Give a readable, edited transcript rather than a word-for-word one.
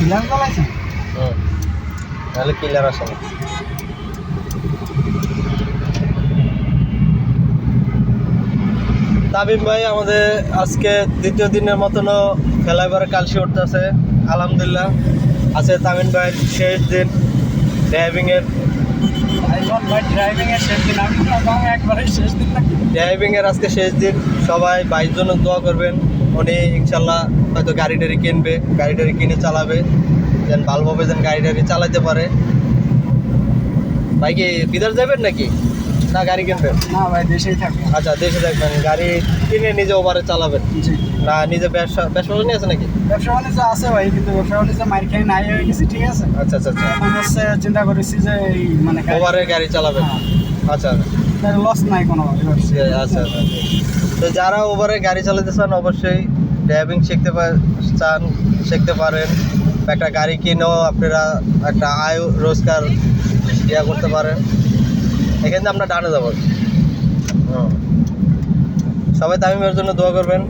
কিলার চালাইছেন? নাহলে কিলার আসে না। তামিম ভাই আমাদের আজকে দ্বিতীয় দিনের মতনও ফ্লাইওভারে কালসি উঠতেছে। আলহামদুলিল্লাহ আছে তামিম ভাই শেষ দিন ড্রাইভিংয়ের। ড্রাইভিংয়ের শেষ দিন, আমি তো একবারে শেষ দিন নাকি? ড্রাইভিংয়ের আজকে শেষ দিন। সবাই ভাইয়ের জন্য দোয়া করবেন। উনি ইনশাল্লাহ হয়তো গাড়ি টাড়ি কিনবে, গাড়ি টাড়ি কিনে চালাবে, যেন ভালোভাবে যেন গাড়ি টাড়ি চালাতে পারে। ভাই কি বিদেশ যাবেন নাকি না গাড়ি কিনবেন? না ভাই, দেশেই থাকবো। আচ্ছা, দেশে থাকবেন, গাড়ি কিনে নিজে ওভারে চালাবেন জি। না নিজে ব্যবসা বাণিজ্য আছে নাকি? ব্যবসা বাণিজ্য আছে ভাই, কিন্তু ব্যবসা বাণিজ্য মার খেয়ে নাই হয়ে গেছি, ঠিক আছে। আচ্ছা আচ্ছা আচ্ছা, এখন হচ্ছে চিন্তা করেছি যে এই মানে ওভারে গাড়ি চালাবেন। আচ্ছা লস নাই কোনো। আচ্ছা আচ্ছা। তো যারা ওভারে গাড়ি চালাতে চান অবশ্যই ড্রাইভিং চান শিখতে পারেন। একটা গাড়ি কিনেও আপনারা একটা আয় রোজগার ইয়া করতে পারেন। এখান থেকে আমরা ডানে যাবো। সবাই তামিমের জন্য দোয়া করবেন।